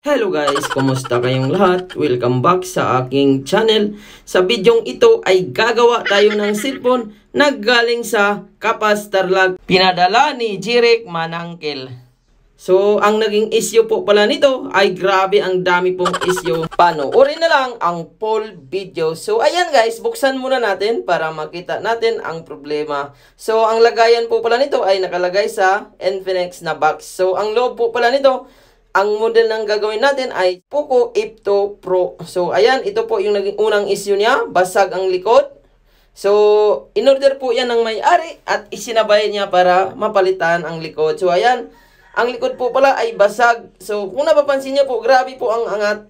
Hello guys, kumusta kayong lahat? Welcome back sa aking channel. Sa bidyong ito ay gagawa tayo ng cellphone na galing sa Kapas Tarlac. Pinadala ni Jeric Manangkel. So, ang naging issue po pala nito ay grabe ang dami pong issue. Panoorin na lang ang full video. So, ayan guys, buksan muna natin para makita natin ang problema. So, ang lagayan po pala nito ay nakalagay sa Infinix na box. So, ang loob po pala nito, ang model ng gagawin natin ay Poco F2 Pro. So, ayan, ito po yung naging unang issue niya. Basag ang likod. So, in-order po yan ng may-ari at isinabay niya para mapalitan ang likod. So, ayan, ang likod po pala ay basag. So, kung napapansin niyo po, grabe po ang angat.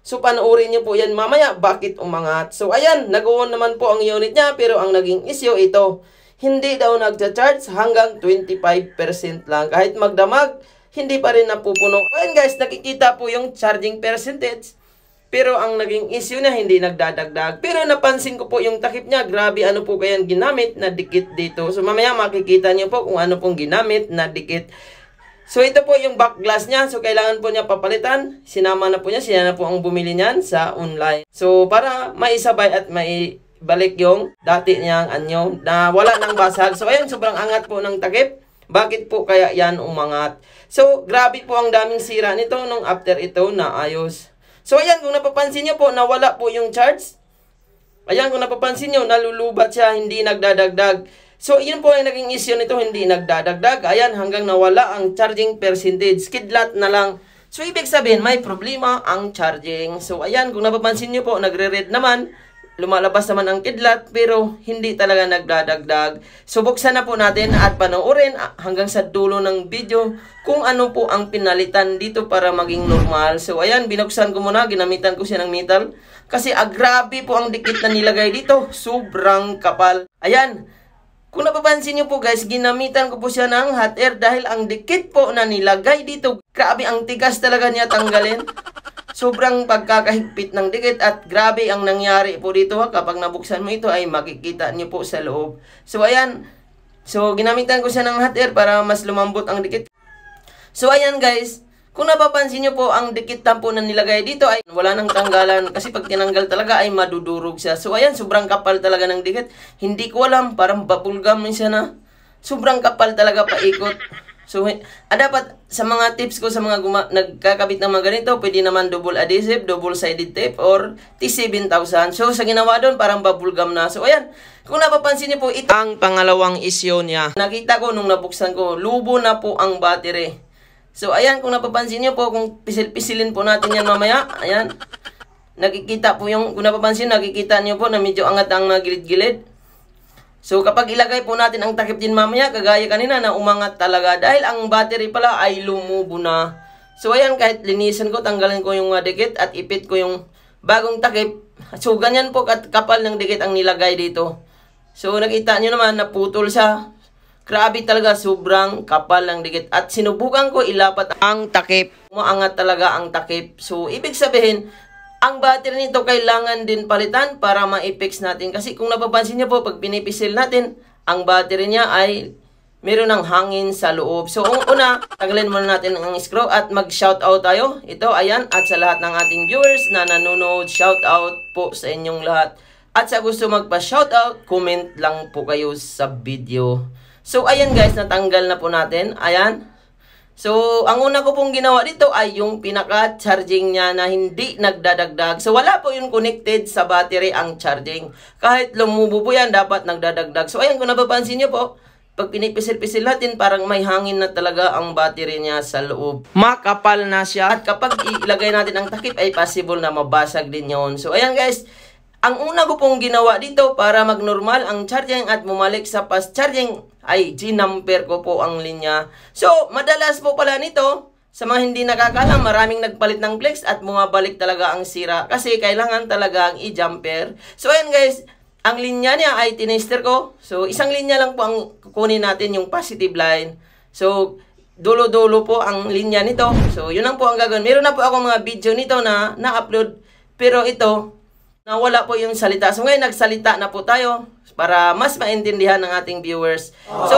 So, panoorin niyo po yan mamaya bakit umangat. So, ayan, nag-on naman po ang unit niya pero ang naging issue ito, hindi daw nagcha-charge hanggang 25% lang. Kahit magdamag, hindi pa rin napupuno. Ayan guys, nakikita po yung charging percentage. Pero ang naging issue na hindi nagdadagdag. Pero napansin ko po yung takip niya. Grabe ano po kayang ginamit na dikit dito. So mamaya makikita niyo po kung ano pong ginamit na dikit. So ito po yung back glass niya. So kailangan po niya papalitan. Sinama na po niya. Siya na po ang bumili niyan sa online. So para maisabay at maibalik yung dati niyang anyo na wala nang basag. So ayan, sobrang angat po ng takip. Bakit po kaya yan umangat? So, grabe po ang daming sira nito nung after ito na ayos. So, ayan, kung napapansin nyo po, nawala po yung charge. Ayan, kung napapansin nyo, nalulubat siya, hindi nagdadagdag. So, yun po ang naging issue nito, hindi nagdadagdag. Ayan, hanggang nawala ang charging percentage. Kidlat na lang. So, ibig sabihin, may problema ang charging. So, ayan, kung napapansin nyo po, nagre-red naman. Lumalabas naman ang kidlat pero hindi talaga nagdadagdag. So buksan na po natin at panoorin hanggang sa dulo ng video kung ano po ang pinalitan dito para maging normal. So ayan, binuksan ko muna, ginamitan ko siya ng metal. Kasi grabe po ang dikit na nilagay dito. Sobrang kapal. Ayan, kung napapansin nyo po guys, ginamitan ko po siya ng hot air dahil ang dikit po na nilagay dito. Grabe, ang tigas talaga niya tanggalin. Sobrang pagkakahigpit ng dikit at grabe ang nangyari po dito kapag nabuksan mo ito ay makikita niyo po sa loob. So ayan, so ginamitan ko siya ng hot air para mas lumambot ang dikit. So ayan guys, kung napapansin niyo po ang dikit tampo na nilagay dito ay wala nang tanggalan kasi pag tinanggal talaga ay madudurog siya. So ayan, sobrang kapal talaga ng dikit. Hindi ko alam, parang bubble gum siya na. Sobrang kapal talaga paikot. So, dapat sa mga tips ko sa mga nagkakabit ng mga ganito, pwede naman double adhesive, double sided tape, or T7000. So, sa ginawa doon, parang bubble gum na. So, ayan. Kung napapansin niyo po, ito ang pangalawang issue niya. Nakita ko nung nabuksan ko, lubo na po ang battery. So, ayan. Kung napapansin niyo po, kung pisil-pisilin po natin yan mamaya, ayan. Nakikita po yung, kung napapansin, nakikita niyo po na medyo angat ang gilid-gilid. So, kapag ilagay po natin ang takip din mamaya, kagaya kanina na umangat talaga. Dahil ang battery pala ay lumubo na. So, ayan, kahit linisan ko, tanggalin ko yung dikit at ipit ko yung bagong takip. So, ganyan po kapal ng dikit ang nilagay dito. So, nakita nyo naman, naputol siya. Grabe talaga, sobrang kapal ng dikit. At sinubukan ko ilapat ang takip. Umaangat talaga ang takip. So, ibig sabihin, ang battery nito kailangan din palitan para ma-fix natin. Kasi kung napapansin niyo po, pag pinipisil natin, ang battery niya ay meron ng hangin sa loob. So, una, tagalin muna natin ang screw at mag-shoutout tayo. Ito, ayan, at sa lahat ng ating viewers na nanonood, shoutout po sa inyong lahat. At sa gusto magpa-shoutout, comment lang po kayo sa video. So, ayan guys, natanggal na po natin. Ayan. So, ang una ko pong ginawa dito ay yung pinaka-charging niya na hindi nagdadagdag. So, wala po yung connected sa battery ang charging. Kahit lumubo po yan, dapat nagdadagdag. So, ayan, kung napapansin niyo po, pag pinipisil-pisil natin, parang may hangin na talaga ang battery niya sa loob. Makapal na siya. At kapag ilagay natin ang takip, ay possible na mabasag din yun. So, ayan guys, ang una ko pong ginawa dito para mag-normal ang charging at bumalik sa fast charging ay ginamper ko po ang linya. So, madalas po pala nito, sa mga hindi nakakalam, maraming nagpalit ng flex at bumabalik talaga ang sira kasi kailangan talaga ang i-jumper. So, ayan guys, ang linya niya ay tinester ko. So, isang linya lang po ang kukunin natin yung positive line. So, dulo-dulo po ang linya nito. So, yun lang po ang gagawin. Meron na po ako mga video nito na upload pero ito, nawala po yung salita. So ngayon nagsalita na po tayo para mas maintindihan ng ating viewers. So,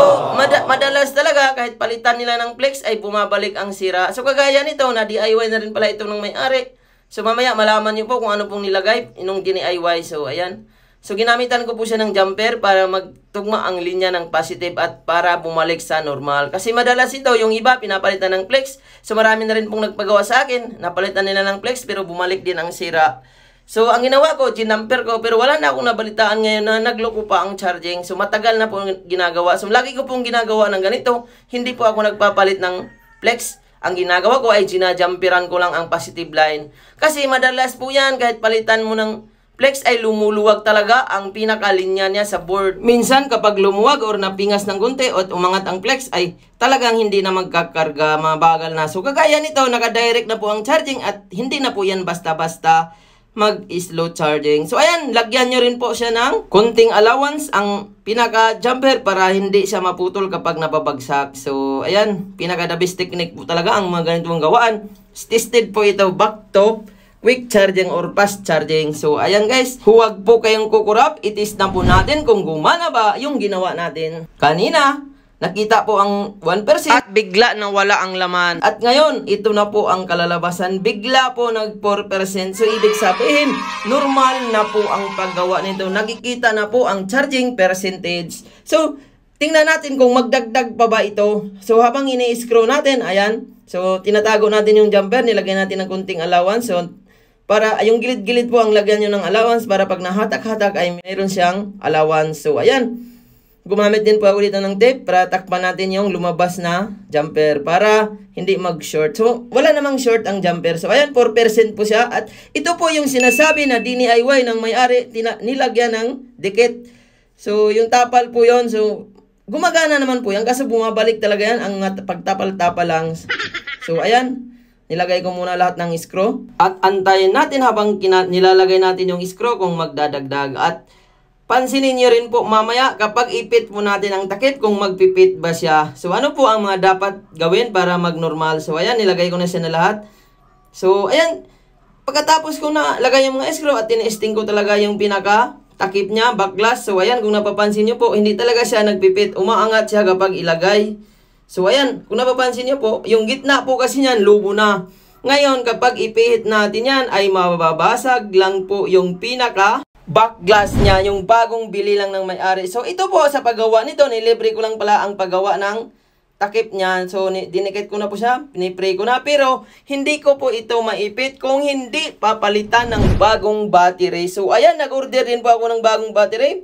madalas talaga kahit palitan nila ng flex ay bumabalik ang sira. So, kagaya nito, na DIY na rin pala ito ng may-ari. So, mamaya malaman niyo po kung ano pong nilagay nung DIY. So, ayan. So, ginamitan ko po siya ng jumper para magtugma ang linya ng positive at para bumalik sa normal. Kasi madalas ito, yung iba, pinapalitan ng flex. So, marami na rin pong nagpagawa sa akin. Napalitan nila ng flex pero bumalik din ang sira. So, ang ginawa ko, ginamper ko, pero wala na akong nabalitaan ngayon na nagloko pa ang charging. So, matagal na po ginagawa. So, lagi ko pong ginagawa ng ganito. Hindi po ako nagpapalit ng flex. Ang ginagawa ko ay ginajumperan ko lang ang positive line. Kasi madalas po yan, kahit palitan mo ng flex ay lumuluwag talaga ang pinakalinya niya sa board. Minsan kapag lumuwag or napingas ng gunti at umangat ang flex ay talagang hindi na magkakarga, mabagal na. So kagaya nito, nakadirect na po ang charging at hindi na po yan basta-basta mag-slow charging. So ayan, lagyan nyo rin po siya ng konting allowance ang pinaka-jumper para hindi siya maputol kapag nababagsak. So ayan, pinaka-the best technique po talaga ang mga ganitong gawaan. Tested po ito back to quick charging or fast charging. So, ayan guys, huwag po kayong kukurap. Itis na po natin kung gumana ba yung ginawa natin. Kanina, nakita po ang 1% at bigla na wala ang laman. At ngayon, ito na po ang kalalabasan. Bigla po nag 4%. So, ibig sabihin, normal na po ang paggawa nito. Nakikita na po ang charging percentage. So, tingnan natin kung magdagdag pa ba ito. So, habang ini-screw natin, ayan. So, tinatago natin yung jumper. Nilagay natin ng kunting allowance. So, para yung gilid-gilid po ang lagyan nyo ng allowance para pag nahatak-hatak ay mayroon siyang allowance. So, ayan. Gumamit din po ako dito ng tape para takpan natin yung lumabas na jumper para hindi mag-short. So, wala namang short ang jumper. So, ayan, 4% po siya. At ito po yung sinasabi na DIY ng may-ari, nilagyan ng dikit. So, yung tapal po yon. So, gumagana naman po yan kasi bumabalik talaga yan ang pagtapal-tapal lang. So, ayan. Nilagay ko muna lahat ng screw. At antayin natin habang nilalagay natin yung screw kung magdadagdag. At pansinin nyo rin po mamaya kapag ipit po natin ang takip kung magpipit ba siya. So ano po ang mga dapat gawin para mag-normal. So ayan, nilagay ko na siya na lahat. So ayan, pagkatapos ko na lagay yung mga screw at tinesting ko talaga yung pinaka takip niya, back glass. So ayan, kung napapansin nyo po, hindi talaga siya nagpipit. Umaangat siya kapag ilagay. So, ayan, kung napapansin nyo po, yung gitna po kasi niyan, lubo na. Ngayon, kapag ipihit natin yan, ay mababasag lang po yung pinaka back glass niya, yung bagong bili lang ng may-ari. So, ito po sa paggawa nito, nilibre ko lang pala ang paggawa ng takip niya. So, dinikit ko na po siya, pinipray ko na. Pero, hindi ko po ito maipit kung hindi papalitan ng bagong battery. So, ayan, nag-order din po ako ng bagong battery.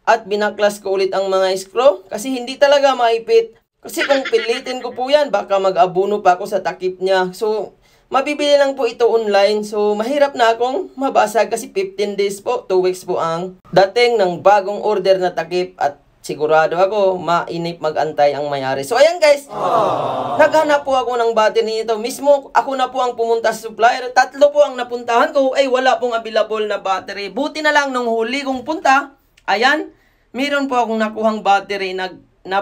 At binaklas ko ulit ang mga screw kasi hindi talaga maipit. Kasi kung pilitin ko po yan, baka mag-abuno pa ako sa takip niya. So, mabibili lang po ito online. So, mahirap na akong mabasag kasi 15 days po, 2 weeks po ang dating ng bagong order na takip. At sigurado ako, mainip mag-antay ang may-ari. So, ayan guys, naghanap po ako ng battery nito. Mismo, ako na po ang pumunta sa supplier. 3 po ang napuntahan ko, ay wala pong available na battery. Buti na lang nung huli kong punta, ayan, meron po akong nakuhang battery na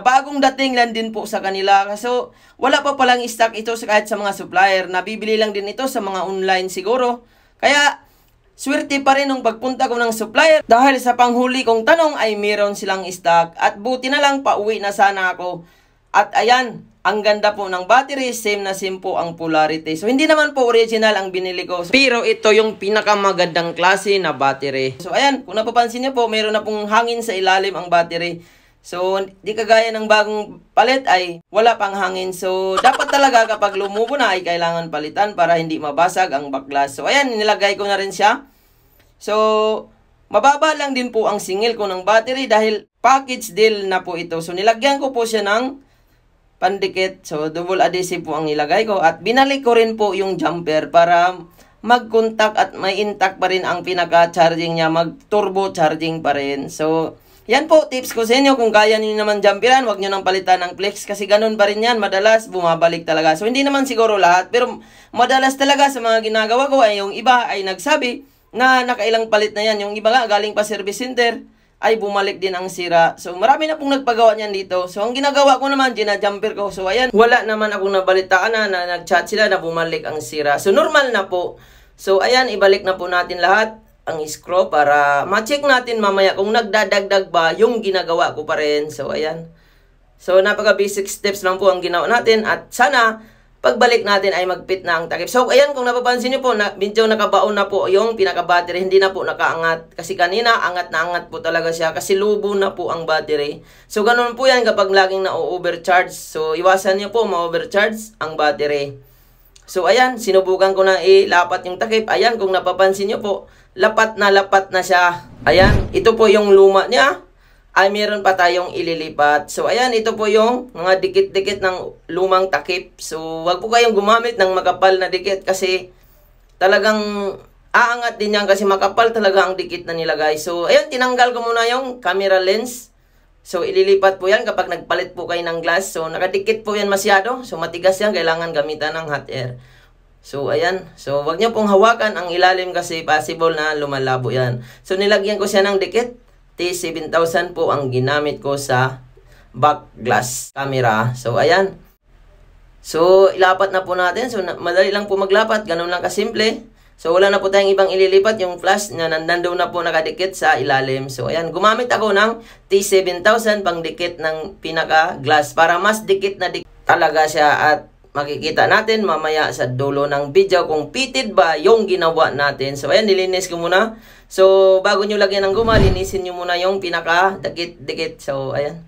bagong dating lang din po sa kanila. So, wala pa palang stock ito kahit sa mga supplier. Nabibili lang din ito sa mga online siguro. Kaya, swerte pa rin nung pagpunta ko ng supplier. Dahil sa panghuli kong tanong ay meron silang stock. At buti na lang pauwi na sana ako. At ayan, ang ganda po ng battery. Same na same po ang polarity. So, hindi naman po original ang binili ko. Pero ito yung pinakamagandang klase na battery. So, ayan, kung napapansin niyo po, meron na pong hangin sa ilalim ang battery. So, di kagaya ng bagong palit ay wala pang hangin. So, dapat talaga kapag lumubo na ay kailangan palitan para hindi mabasag ang back glass. So, ayan, nilagay ko na rin siya. So, mababa lang din po ang singil ko ng battery dahil package deal na po ito. So, nilagyan ko po siya ng pandikit. So, double adhesive po ang nilagay ko. At binalik ko rin po yung jumper para mag-contact at may intact pa rin ang pinaka-charging niya. Mag-turbo charging pa rin. So, yan po, tips ko sa inyo. Kung kaya niyo naman jumperan, huwag nyo nang palitan ng flex. Kasi ganun pa rin yan. Madalas, bumabalik talaga. So, hindi naman siguro lahat. Pero, madalas talaga sa mga ginagawa ko ay yung iba ay nagsabi na nakailang palit na yan. Yung iba nga, galing pa service center, ay bumalik din ang sira. So, marami na pong nagpagawa niyan dito. So, ang ginagawa ko naman, ginajumper ko. So, ayan, wala naman akong nabalitaan na nag-chat sila na bumalik ang sira. So, normal na po. So, ayan, ibalik na po natin lahat. ang screw para ma-check natin mamaya kung nagdadagdag ba yung ginagawa ko pa rin. So, ayan. So, napaka-basic steps lang po ang ginawa natin at sana pagbalik natin ay magpit na ang takip. So, ayan, kung napapansin nyo po, medyo nakabaon na po yung pinaka-battery. Hindi na po nakaangat. Kasi kanina, angat na angat po talaga siya. Kasi lubo na po ang battery. So, ganun po yan kapag laging na-overcharge. So, iwasan nyo po ma-overcharge ang battery. So, ayan, sinubukan ko na ilapat yung takip. Ayan, kung napapansin nyo po, lapat na siya. Ayan, ito po yung luma niya. Ay meron pa tayong ililipat. So, ayan, ito po yung mga dikit-dikit ng lumang takip. So, wag po kayong gumamit ng makapal na dikit kasi talagang aangat din yan kasi makapal talaga ang dikit na nilagay. So, ayan, tinanggal ko muna yung camera lens. So, ililipat po yan kapag nagpalit po kayo ng glass. So, nakadikit po yan masyado. So, matigas yan. Kailangan gamitan ng hot air. So, ayan. So, wag nyo pong hawakan ang ilalim kasi possible na lumalabo yan. So, nilagyan ko siya ng dikit. T7000 po ang ginamit ko sa back glass camera. So, ayan. So, ilapat na po natin. So, madali lang po maglapat. Ganun lang kasimple. So, wala na po tayong ibang ililipat. Yung flash na nandoon na po nakadikit sa ilalim. So, ayan. Gumamit ako ng T7000 pang dikit ng pinaka-glass para mas dikit na dikit talaga siya at makikita natin mamaya sa dulo ng video kung fitted ba yung ginawa natin. So, ayan, nilinis ko muna. So, bago nyo lagyan ng guma, linisin nyo muna yung pinaka-dikit-dikit. So, ayan.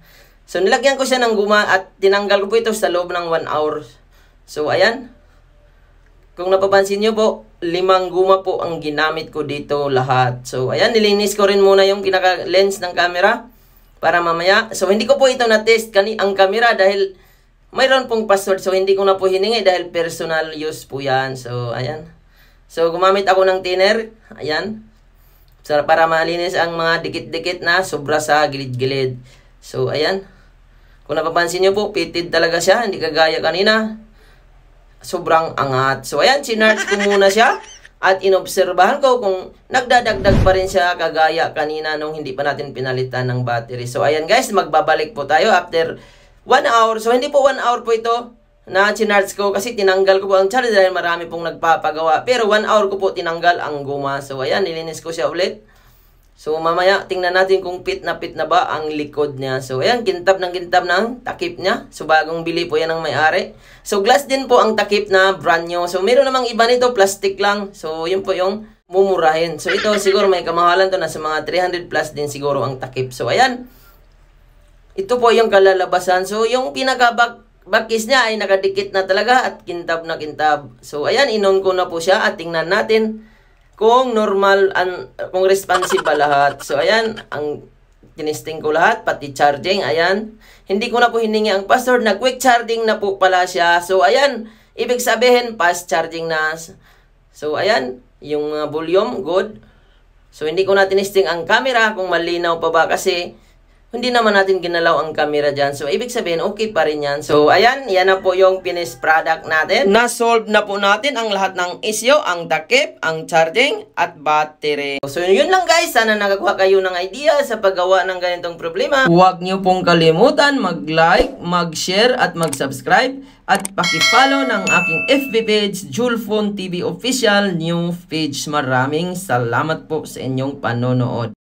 So, nilagyan ko siya ng guma at tinanggal ko po ito sa loob ng 1 hour. So, ayan. Kung napapansin nyo po, 5 guma po ang ginamit ko dito lahat. So, ayan, nilinis ko rin muna yung pinaka-lens ng camera para mamaya. So, hindi ko po ito na-test ang camera dahil mayroon pong password. So, hindi ko na po hiningi dahil personal use po yan. So, ayan. So, gumamit ako ng thinner. Ayan. So, para malinis ang mga dikit-dikit na sobra sa gilid-gilid. So, ayan. Kung napapansin nyo po, fitted talaga siya. Hindi kagaya kanina. Sobrang angat. So, ayan. Sinarge ko muna siya. At inobserbahan ko kung nagdadagdag pa rin siya kagaya kanina nung hindi pa natin pinalitan ng battery. So, ayan guys. Magbabalik po tayo after 1 hour. So, hindi po 1 hour po ito na chinarge ko kasi tinanggal ko po ang charge dahil marami pong nagpapagawa. Pero 1 hour ko po tinanggal ang guma. So, ayan, nilinis ko siya ulit. So, mamaya, tingnan natin kung fit na ba ang likod niya. So, ayan, kintab ng takip niya. So, bagong bili po yan ng may-ari. So, glass din po ang takip na brand new. So, meron namang iba nito, plastic lang. So, yun po yung mumurahin. So, ito siguro may kamahalan to na sa mga 300 plus din siguro ang takip. So, ayan. Ito po yung kalalabasan. So, yung pinaka-backcase niya ay nakadikit na talaga at kintab na kintab. So, ayan, inon ko na po siya at tingnan natin kung normal, kung responsive ba lahat. So, ayan, ang tinisting ko lahat, pati charging, ayan. Hindi ko na po hiningi ang password, na quick charging na po pala siya. So, ayan, ibig sabihin, fast charging na. So, ayan, yung volume, good. So, hindi ko na tinisting ang camera kung malinaw pa ba kasi hindi naman natin ginalaw ang camera dyan. So, ibig sabihin, okay pa rin yan. So, ayan, yan na po yung finished product natin. Na-solve na po natin ang lahat ng issue, ang takip, ang charging, at battery. So, yun lang guys. Sana nakakuha kayo ng idea sa paggawa ng ganitong problema. Huwag nyo pong kalimutan mag-like, mag-share, at mag-subscribe. At paki-follow ng aking FB page, Julfon TV Official New Page. Maraming salamat po sa inyong panonood.